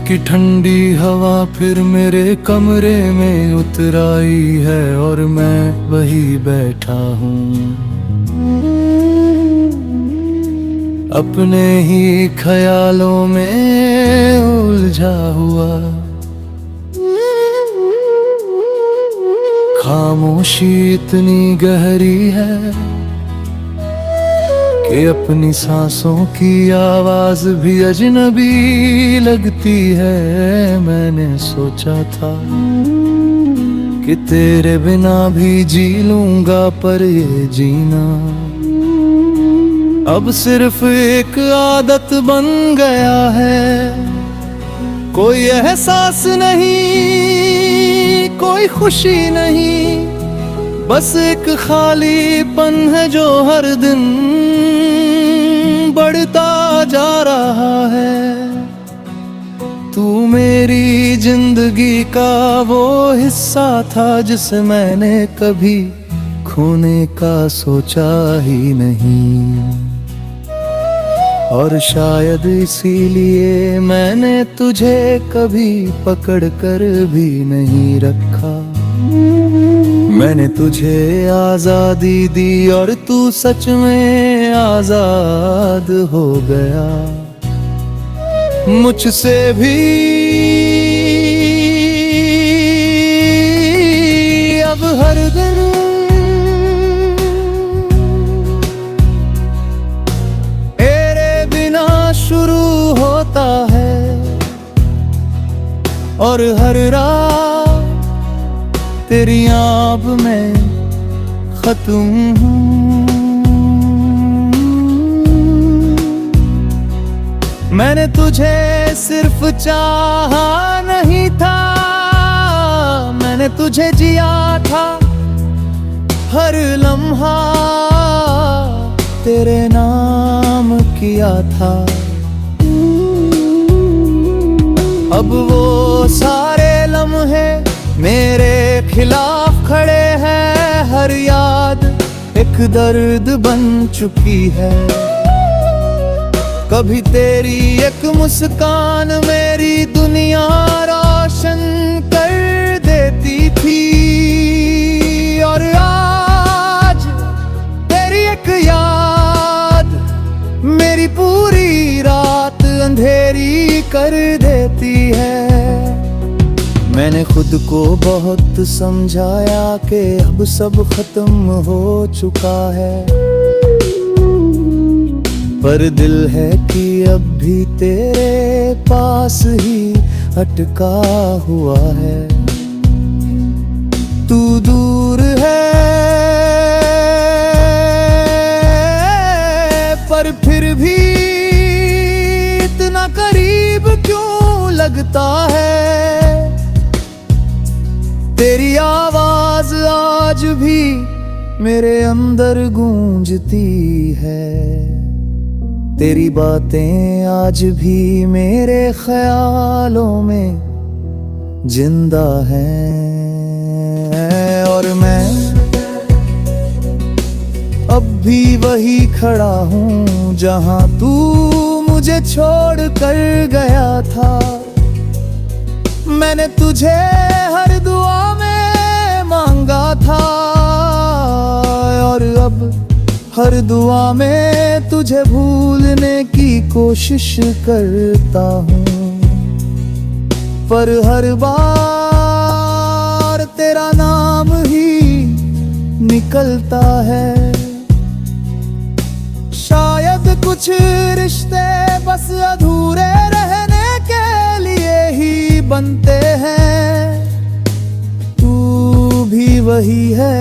की ठंडी हवा फिर मेरे कमरे में उतर आई है और मैं वही बैठा हूँ अपने ही ख्यालों में उलझा हुआ। खामोशी इतनी गहरी है कि अपनी सांसों की आवाज भी अजनबी लगती है। मैंने सोचा था कि तेरे बिना भी जी लूंगा, पर ये जीना अब सिर्फ एक आदत बन गया है। कोई एहसास नहीं, कोई खुशी नहीं, बस एक खालीपन है जो हर दिन बढ़ता जा रहा है। तू मेरी जिंदगी का वो हिस्सा था जिसे मैंने कभी खोने का सोचा ही नहीं, और शायद इसीलिए मैंने तुझे कभी पकड़ कर भी नहीं रखा। मैंने तुझे आजादी दी और तू सच में आजाद हो गया मुझसे भी। अब हर दिन तेरे बिना शुरू होता है और हर रात तेरी आँख में खत्म हूँ। मैंने तुझे सिर्फ चाहा नहीं था, मैंने तुझे जिया था, हर लम्हा तेरे नाम किया था। अब वो सारे लम्हे मेरे खिलाफ खड़े हैं, हर याद एक दर्द बन चुकी है। कभी तेरी एक मुस्कान मेरी दुनिया रोशन कर देती थी, और आज तेरी एक याद मेरी पूरी रात अंधेरी कर देती है। मैंने खुद को बहुत समझाया कि अब सब खत्म हो चुका है, पर दिल है कि अब भी तेरे पास ही अटका हुआ है। तू दूर है पर फिर भी इतना करीब क्यों लगता है। तेरी आवाज आज भी मेरे अंदर गूंजती है, तेरी बातें आज भी मेरे ख्यालों में जिंदा हैं। और मैं अब भी वही खड़ा हूँ जहाँ तू मुझे छोड़ कर गया था। मैंने तुझे हर दुआ में मांगा था, और अब हर दुआ में तुझे भूलने की कोशिश करता हूँ, पर हर बार तेरा नाम ही निकलता है। शायद कुछ रिश्ते बस अधूरे रहने के लिए ही बनते हैं। तू भी वही है,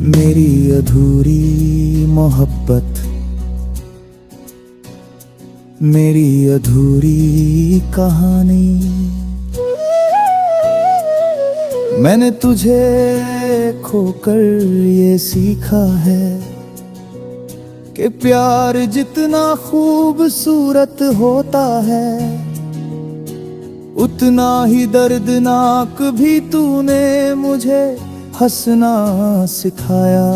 मेरी अधूरी मोहब्बत, मेरी अधूरी कहानी। मैंने तुझे खोकर ये सीखा है कि प्यार जितना खूबसूरत होता है, उतना ही दर्दनाक भी तूने मुझे हंसना सिखाया।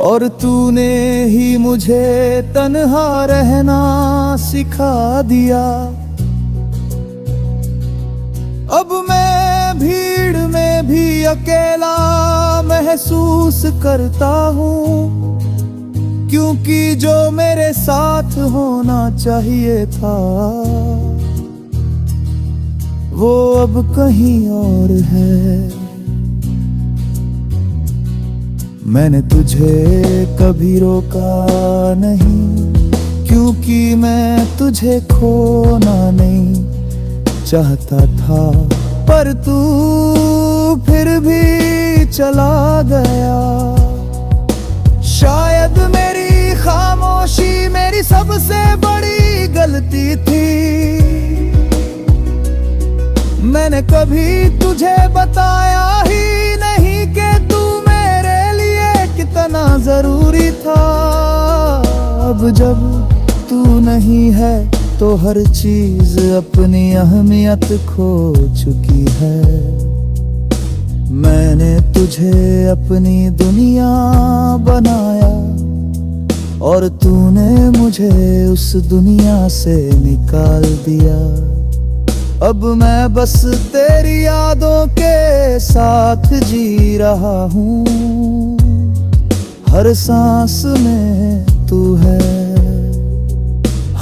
और तूने ही मुझे तन्हा रहना सिखा दिया। अब मैं भीड़ में भी अकेला महसूस करता हूँ, क्योंकि जो मेरे साथ होना चाहिए था वो अब कहीं और है। मैंने तुझे कभी रोका नहीं, क्योंकि मैं तुझे खोना नहीं चाहता था, पर तू फिर भी चला गया। शायद मेरी खामोशी मेरी सबसे बड़ी गलती थी। मैंने कभी तुझे बताया ही नहीं कि तू मेरे लिए कितना जरूरी था। अब जब तू नहीं है तो हर चीज अपनी अहमियत खो चुकी है। मैंने तुझे अपनी दुनिया बनाया और तूने मुझे उस दुनिया से निकाल दिया। अब मैं बस तेरी यादों के साथ जी रहा हूँ, हर सांस में तू है,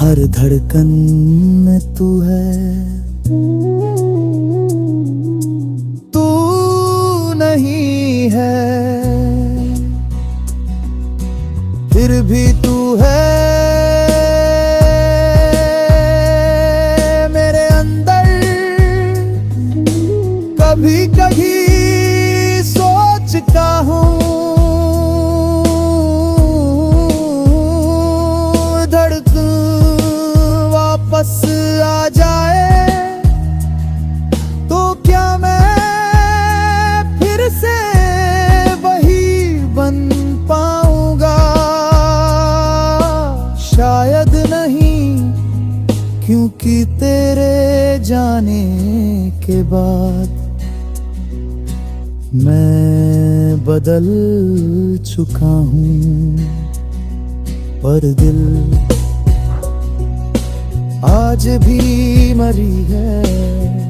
हर धड़कन में तू है। तू नहीं है फिर भी तू है मेरे अंदर। कभी कभी सोचता हूँ वापस आ जाए तो क्या मैं फिर से वही बन पाऊंगा। शायद नहीं, क्योंकि तेरे जाने के बाद मैं बदल चुका हूँ, पर दिल आज भी मरी है।